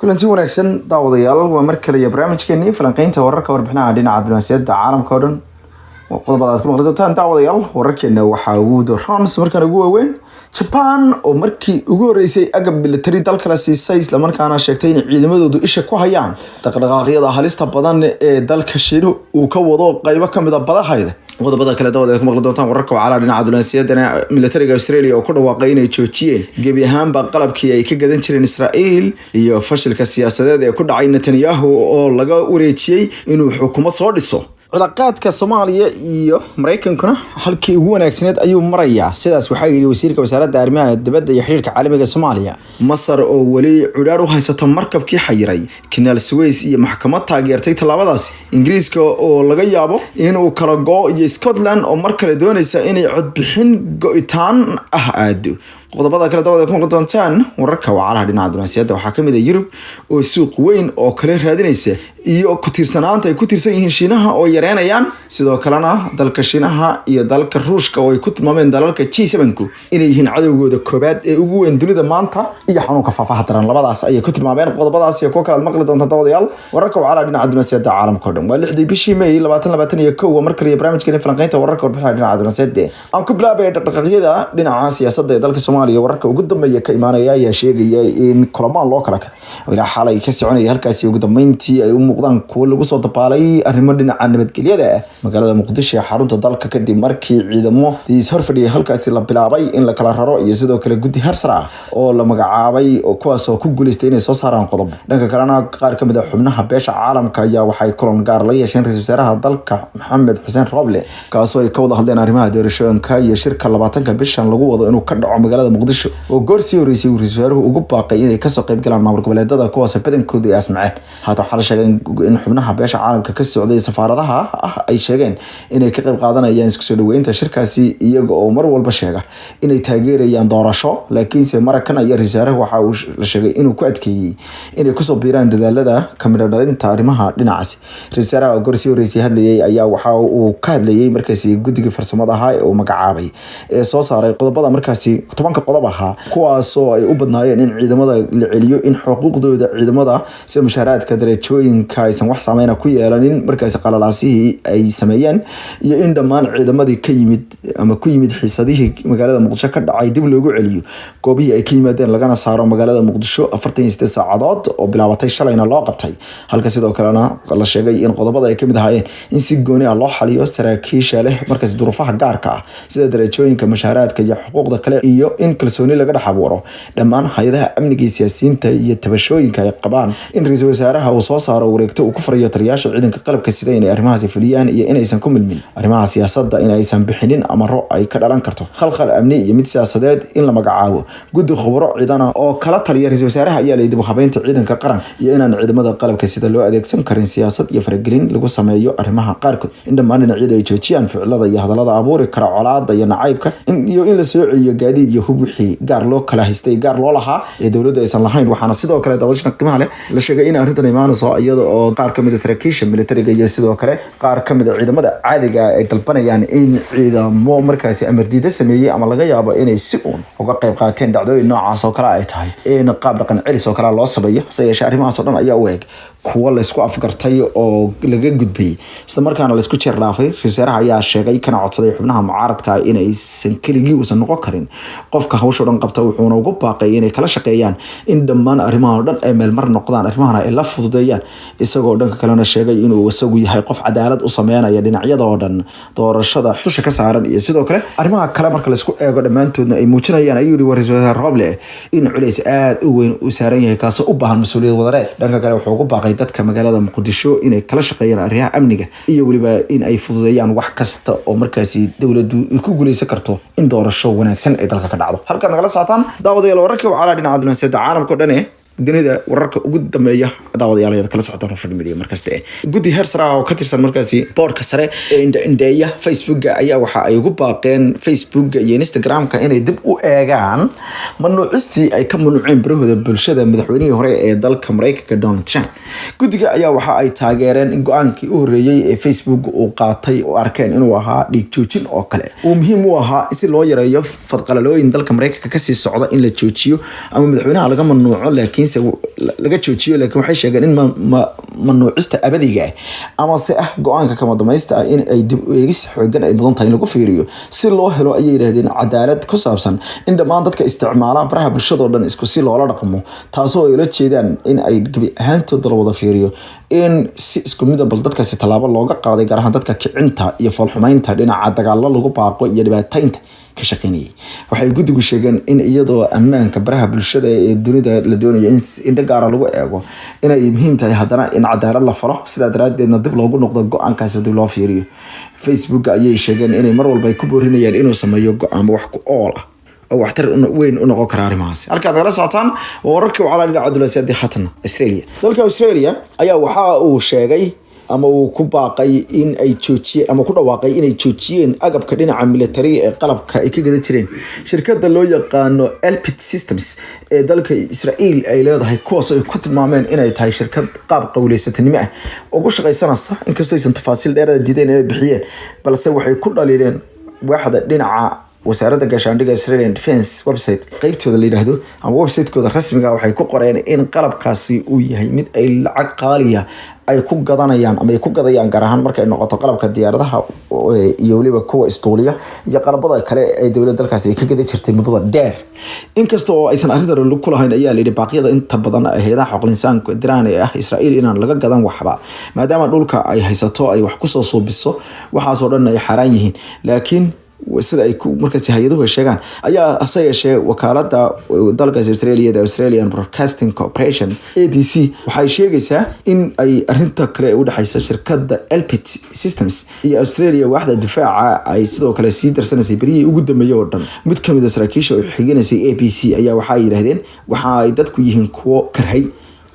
kulanti wanaagsan daawadayaal waa mar kale iyo barnaamijkeennii falanqaynta wararka warbixinaha dhinaca diblomaasiyadda caalamka oo dhan qodobada aad ku maqli doontaan daawadayaal wararkeena waxaa ugu dooraan markaan ugu waaweyn Japan oo markii ugu horeysay agab military dalka siisay isla markaana sheegtay in ciidamadoodu isha ku hayaan dhaqdhaqaaqyada halista badan ee dalka Shiinaha uu ka wado qaybo kamid ah badahayda qodobada kale daawada ku maqli doontaan wararka wacala dhinaca diblomaasiyadda militariga Australia oo ku dhawaaqay inay joojiyeen gebi ahaanba qalabkii ay ka gadan jireen Israa'iil iyo fashilka siyaasadeed ee ku dhacay Netanyahu oo laga wareejiyay inuu xukuumad soo dhiso cilaaqaadka Soomaaliya iyo Mareykankuna halkii ugu wanaagsaneed ayuu marayaa sidaas waxa yiri wasiirka wasaaradda arrimaha dibadda iyo xiriirka caalamiga Soomaaliya Masar oo wali cudaar u haysato markabkii xayiray Canal Suez iyo maxkamad taageertay talaabadaas Ingiriiska oo laga yaabo inuu kala go iyo Scotland oo mar kale doonaysa inay cod bixin go'itaan ah aado qodobada kale daawada ku maqli doontaan wararka wacalaha dhinaca diblomaasiyadda waxaa kamid ah Yurub oo suuq weyn oo kale raadinaysa iyo ku tiirsanaanta ay ku tiirsan yihiin Shiinaha oo yareynayaan sidoo kalena dalka Shiinaha iyo dalka Ruushka oo ay ku tilmaameen dalalka G7ku inay yihiin cadawgooda koobaad ee ugu weyn dunida maanta iyo xanuunka faafaha daran labadaas ayay ku tilmaameen qodobadaas iyo kuwa kale aad maqli doontaan daawadayaal wararka wacalaha dhinaca diblomaasiyadda caalamka oo dhan waa 6 bishii May 2021 mar kale barnaamijkeena falanqaynta wararka warbixinaha dhinaca diblomaasiyadda aan ku bilaabay dhaqdhaqaaqyada dhinaca siyaasadda ee dalka Soomaaliya wararka ugu dambeeya ka imaanaya ayaa sheegaya in kulamaan loo kala kacay ilaa xalay ka soconaya halkaasi ugu dambeyntii ay u muuqdaan kuwa lagu soo dabaalay arrimo dhinaca nabadgelyada magaalada Muqdisho ee xarunta dalka kadib markii ciidamo is horfadhiyay halkaasi la bilaabay in la kala raro iyo sidoo kale guddi harsar ah oo la magacaabay oo kuwaas oo ku guuleystay inay soo saaraan qodob dhanka kalena qaar kamid ah xubnaha beesha caalamka ayaa waxay kulan gaar la yeesheen ra'iisul wasaaraha dalka Maxamed Xuseen Roble kaasoo ay ka wada hadleen arrimaha doorashooyinka iyo shirka 20 bishan lagu wado inuu ka dhaco magaalada Muqdisho oo goorsi horeysay ra'iisul wasaaruhu ugu baaqay inay ka soo qayb galaan maamul goboleedyada kuwaas badankoodu ay asmaceen hada waxa la sheegay in xubnaha beesha caalamka ka socday safaaradaha ay sheegeen inay ka qayb qaadanayaan isku soo dhaweynta shirkaasi iyaga oo mar walba sheega inay taageerayaan doorasho laakiin se Mareykan iyo ra'iisul wasaaruhu waxa uu la sheegay inuu ku adkeeyay inay ku soo biiraan dadaalada kamida dhalinta arrimaha dhinacaasi ra'iisul wasaaruhu goorsi horeysay hadlayay ayaa waxa uu ka hadlayay markaasi guddiga farsamada ahaa ee uu magacaabay ee soo saaray qodobada markaasi 10 qodob ahaa kuwaas oo ay u badnaayeen in ciidamada la celiyo in xuquuqdooda ciidamada si mushaaraadka darajooyinka aysan wax saameyn ku yeelanin markaas qalalaasihii ay sameeyeen iyo in dhammaan ciidamadii ka yimid ama ku yimid xiisadihii magaalada Muqdisho ka dhacay dib loogu celiyo goobihii ay ka yimaadeen lagana saaro magaalada Muqdisho 48 saacadood oo bilaabatay shalayna loo qabtay halka sidoo kalena la sheegay in qodobada ay kamid ahaayeen in si gooni ah loo xaliyo saraakiisha leh markaas duruufaha gaarka ah sida darajooyinka mushaaraadka iyo xuquuqda kale iyo in kalsooni laga dhex abuuro dhammaan hay'adaha amniga siyaasiyiinta iyo tabashooyinka ay qabaan in ra'iisul wasaaraha uu soo saaro wareegto uu ku fariyo taliyaasha ciidanka qalabka sida inay arrimahaasi fuliyaan iyo inaysan ku milmin arrimaha siyaasadda inaysan bixinin amaro ay ka dhalan karto khalkhal amni iyo mid siyaasadeed in la magacaabo guddi khubaro ciidan oo kala taliya ra'iisul wasaaraha ayaa la dib u habeynta ciidanka qaran iyo inaan ciidamada qalabka sida loo adeegsan karin siyaasad iyo faragelin lagu sameeyo arrimaha qaarkood in dhammaan dhinacyada ay joojiyaan ficilada iyo hadallada abuuri kara colaadda iyo nacaybka iyo in la soo celiyo gaadiid iyo hub wixii gaar loo kala haystay gaar loo lahaa ee dawladda aysan lahayn waxaana sidoo kale dawladda qiimaha leh la sheegay in arrintan imaanayso iyada oo qaar kamid ah saraakiisha militariga iyo sidoo kale qaar kamid ah ciidamada caadiga ay dalbanayaan in ciidamo markaasi amar diida sameeyay ama laga yaabo inay si uga qayb qaateen dhacdooyin noocaas oo kale ay tahay in qaab dhaqan celis oo kale loo sameeyo sayasha arrimahaas oo dhan ayaa u eeg kuwa la isku afgartay oo laga gudbay isla markaana la isku jeer dhaafay ra'iisul wasaaraha ayaa sheegay kana codsaday xubnaha mucaaradka inaysan keligii uusan noqon karin qofka hawsha dhan qabta wuxuuna ugu baaqay inay kala shaqeeyaan in dhammaan arrimaha oo dhan ay meel mar noqdaan arrimahana ay la fududeeyaan isagoo dhanka kalena sheegay inuu isagu yahay qof cadaalad u sameynaya dhinacyada oo dhan doorashada dusha ka saaran iyo sidoo kale arrimaha kale marka la isku eego dhammaantoodna ay muujinayaan ayuu yiri ra'iisul wasaare Roble in culays aad u weyn u saaran yahay kaasoo u baahan mas'uuliyad wadareed dhanka kale wuxuu ugu baaqay dadka magaalada Muqdisho inay kala shaqeeyaan arrimaha amniga iyo waliba in ay fududeeyaan wax kasta oo markaasi dawladdu ku guuleysan karto in doorasho wanaagsan ay dalka ka dhacdo halka nagala socotaan daawadayaal wararka wacala dhinaca diblomaasiyadda caalamka oo dhan dunida wararka ugu dambeeya daawadayaal kala socota Rafid Media markaste guddi heersar ah oo ka tirsan markaasi boardka sare ee indheeya Facebook ayaa waxa ay ugu baaqeen Facebook iyo Instagram-ka inay dib u eegaan mamnuucistii ay ka mamnuuceen barahooda bulshada madaxweynihii hore ee dalka Mareykanka Donald Trump guddiga ayaa waxa ay taageereen in go'aankii u horeeyay ee Facebook uu qaatay oo arkeen inuu ahaa dhiig joojin oo kale uu muhiim u ahaa si loo yareeyo fadqalalooyin dalka Mareykanka ka sii socda in la joojiyo ama madaxweynaha laga mamnuuco laakiin laakiinse laga joojiyo laakiin waxay sheegeen in mamnuucista abadiga ama se go-aanka kama dhamaysta in ay dib u eegis xoogan ay mudan tahay in lagu fiiriyo si loo helo ayay yiraahdeen cadaalad ku saabsan in dhammaan dadka isticmaala baraha bulshada oo dhan isku si loola dhaqmo taasoo ay la jeedaan in ay gabi ahaantooda la wada fiiriyo in si isku mid ah bal dadkaasi tallaabo looga qaaday gaar ahaan dadka kicinta iyo foolxumaynta dhinaca dagaallo lagu baaqo iyo dhibaataynta ka shaqeynayay waxay guddigu sheegeen in iyadoo ammaanka baraha bulshada ee dunida la doonayo in indho gaara lagu eego inay muhiim tahay haddana in cadaalad la falo sidaa daraadeedna dib loogu noqdo go-aankaasi dib loo fiiriyo Facebook ayay sheegeen inay mar walba ay ku boorinayaan inuu sameeyo go-aan wax ku ool ah oo waxtar weyn u noqon kara arrimahaas halkaad nagala socotaan wararkii wacala dhinaca Cabdulwasiid Xatan Australia dalka Australia ayaa waxa uu sheegay ama uu ku baaqay in ay joojiyeen ama ku dhawaaqay inay joojiyeen agabka dhinaca military ee qalabka ay ka gada jireen shirkadda loo yaqaano Elbit Systems ee dalka Israel ay leedahay kuwaas ay ku tilmaameen inay tahay shirkad qaab qowleysatanimo ah oo ku shaqeysanaysa inkastoo aysan tafaasiil dheeraad ah diideen inay bixiyeen balse waxay ku dhaliileen waaxda dhinaca wasaaradda gaashaandhigga Australian Defence website qaybtooda la yiraahdo ama website-kooda rasmiga waxay ku qoreen in qalabkaasi uu yahay mid ay lacag qaaliya ay ku gadanayaan ama ay ku gadayaan gaar ahaan marka ay noqoto qalabka diyaaradaha iyo waliba kuwa istuuliya iyo qalabada kale ee dawladda dalkaasi ay ka gadi jirtay muddada dheer inkastoo aysan arrintan lug ku lahayn ayaa la yidhi baaqyada inta badan hay'adaha xuquuqul insaanka diraan ee ah Israa'iil inaan laga gadan waxba maadaama dhulka ay haysato ay wax ku soo suubiso waxaas oo dhan ay xaraan yihiin laakiin sida ay markaas hay'aduhu sheegaan ayaa asayeeshee wakaaladda dalka Australia ee Australian Broadcasting Corporation ABC waxay sheegaysaa in ay arrinta kale u dhaxaysa shirkadda Elbit Systems iyo Australia waaxda difaaca ay sidoo kale sii darsanaysay beriyay ugu dambeeyay oo dhan mid ka mid ah saraakiisha oo xigeynayay ABC ayaa waxa ay yiraahdeen waxa ay dadku yihiin kuwo karhay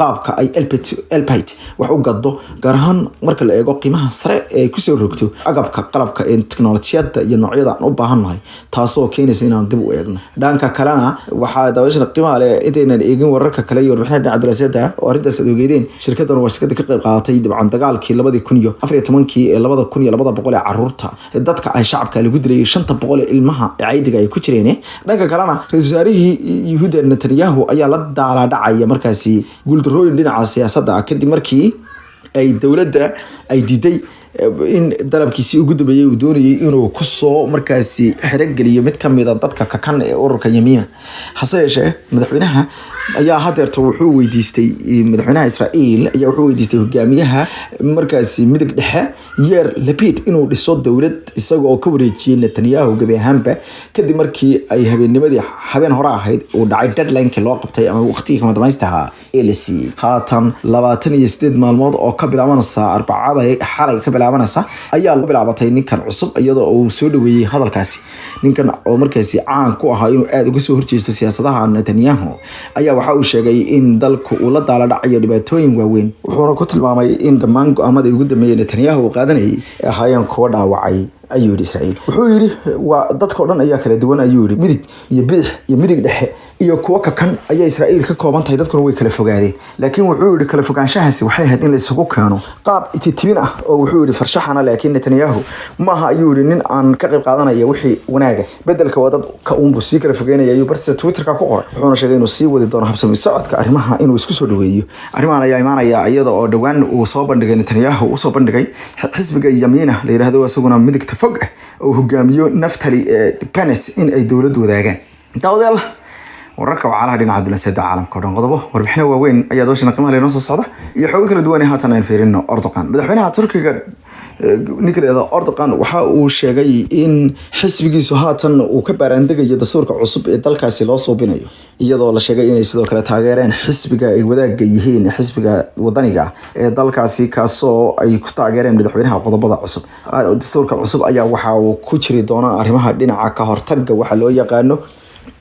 qaabka ay Elbit wax u gado gaar ahaan marka la eego qiimaha sare ee ku soo rogto agabka qalabka ee tiknoolajiyada iyo noocyada aan u baahanahay taasoo keenaysa inaan dib u eegno dhanka kalena waxa daawashada qiimaha leh intaynan eegin wararka kale iyo warbixinada Cabdulwasiid oo arrintaas aad ogeedeen shirkaddan waa shirkadda ka qayb qaadatay dibcan dagaalkii 2014 ee 2200 caruurta dadka ay shacabka lagu dilay 500 ilmaha ciidiga ay ku jireen dhanka kalena ra'iisul wasaarihii Yahuud Netanyahu ayaa la daalaa markaasi rooyin dhinaca siyaasadda kadib markii ay dawladda ay diiday in dalabkiisii ugu dambeeyay uu doonayay inuu ku soo markaasi xirageliyo mid ka mid ah dadka ka kan ee ururka Yamiina hase yeeshee madaxweynaha ayaa hadeerto wuxuu weydiistay madaxweynaha Israa'iil ayaa wuxuu weydiistay hogaamiyaha markaasi midig dhexe Yair Lapid inuu dhiso dawlad isagoo ka wareejiyay Netanyahu gabi ahaanba kadib markii ay habeen hore ahayd uu dhacay deadline-kii loo qabtay ama waqtigii kama dhamaystaha ee la siiyay haatan 28 maalmood oo ka bilaabanaysa Arbacada xalay ka bilaabanaysa ayaa la bilaabatay ninkan cusub iyadoo uu soo dhaweeyay hadalkaasi ninkan oo markaasi caan ku ahaa inuu aad uga soo horjeesto siyaasadaha Netanyahu ayaa waxa uu sheegay in dalku uu la daala dhacayo dhibaatooyin waaweyn wuxuuna ku tilmaamay in dhammaan go'aamadii ugu dambeeyay Netanyahu uu qaadanayay ahaayeen kuwa dhaawacay ayuu yiri Israa'iil wuxuu yiri waa dadka oo dhan ayaa kala duwan ayuu yiri midig iyo bidix iyo midig dhexe iyo kuwa ka kan ayaa Israa'iil ka kooban tahay dadkuna way kala fogaadeen laakiin wuxuu yiri kala fogaanshahaasi waxay ahayd in la isugu keeno qaab ititibin ah oo wuxuu yiri farshaxana laakiin Netanyahu maaha ayuu yiri nin aan ka qayb qaadanaya wixii wanaaga bedelka wadad ka uunbu sii kala fogeynaya ayuu bartiisa Twitter-ka ku qoray wuxuuna sheegay inuu sii wadi doono habsami socodka arrimaha inuu isku soo dhaweeyo arrimahan ayaa imaanaya iyada oo dhawaan uu soo bandhigay Netanyahu uu soo bandhigay xisbiga Yamiina la yiraahdo asaguna midigta fog ah oo hogaamiyo Naftali Bennett in ay dawladdu wadaagaan dawladda wararka wacalaha dhinaca Cabdulwasiid caalamka oo dhan qodobo warbixino waaweyn ayaa dooshan qiimaha leh noo soo socda iyo xogo kala duwan haatan aan fiirino Erdogan madaxweynaha Turkiga Nikolaus Erdogan waxa uu sheegay in xisbigiisu haatan uu ka baaraandegayo dastuurka cusub ee dalkaasi loo soo binayo iyadoo la sheegay inay sidoo kale taageereen xisbiga ay wadaagga yihiin xisbiga wadaniga ee dalkaasi kaasoo ay ku taageereen madaxweynaha qodobada cusub dastuurka cusub ayaa waxa uu ku jiri doona arrimaha dhinaca ka hortagga waxa loo yaqaano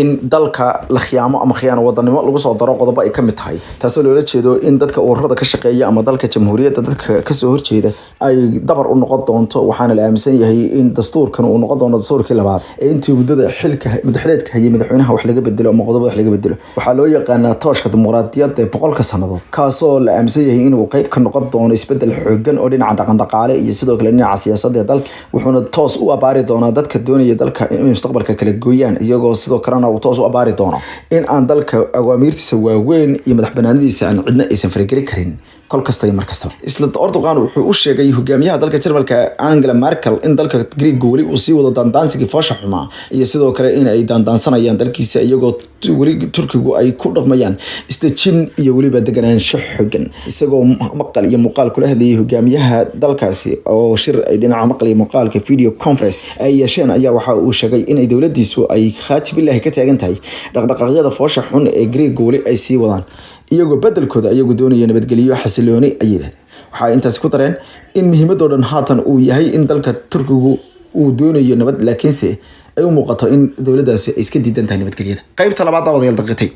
in dalka la khiyaamo ama khiyaano wadanimo lagu soo daro qodobo ay kamid tahay taasoo loola jeedo in dadka ururada ka shaqeeya ama dalka jamhuuriyadda dadka ka soo horjeeda ay dabar u noqon doonto waxaana la aaminsan yahay in dastuurkan uu noqon doono dastuurkii labaad ee intii muddada xilka madaxleedka hayay madaxweynaha wax laga bedelo ama qodobada wax laga bedelo waxaa loo yaqaanaa tooshka dimuqraadiyadda ee 100 sanadood kaasoo la aaminsan yahay inuu qayb ka noqon doono isbedel xooggan oo dhinaca dhaqan-dhaqaale iyo sidoo kale dhinaca siyaasadda dalka wuxuuna toos u abaari doonaa dadka doonaya dalka in mustaqbalka kala gooyaan iyagoo sidoo kale islamarkaana uu toos u abaari doono in aan dalka awaamiirtiisa waaweyn iyo madax banaanadiisa aan cidna aysan farageli karin kol kasta iyo mar kastaba. isla Erdogan wuxuu u sheegay hogaamiyaha dalka Jarmalka Angela Merkel in dalka Greek wali uu sii wado daandaansigii foosha xumaa iyo sidoo kale in ay daandaansanayaan dalkiisa iyagoo wali Turkigu ay ku dhaqmayaan isdajin iyo waliba deganaansho xooggan. isagoo maqal iyo muuqaal kula hadlayay hogaamiyaha dalkaasi oo shir ay dhinaca maqal iyo muuqaalka video conference ay yeesheen ayaa waxa uu sheegay in ay dowladiisu ay khaatib ilaahi ka taagan tahay dhaqdhaqaaqyada foosha xun ee Greek wali ay sii wadaan iyagoo bedelkooda iyagu doonaya nabadgelyo xasilooni ay yiraahdeen. waxay intaas ku dareen in muhiimadooda haatan uu yahay in dalka Turkigu uu doonayo nabad laakiinse ay u muuqato in dowladdaasi ay iska diidan tahay nabadgelyada. qaybta labaad daawadayaal daqiiqay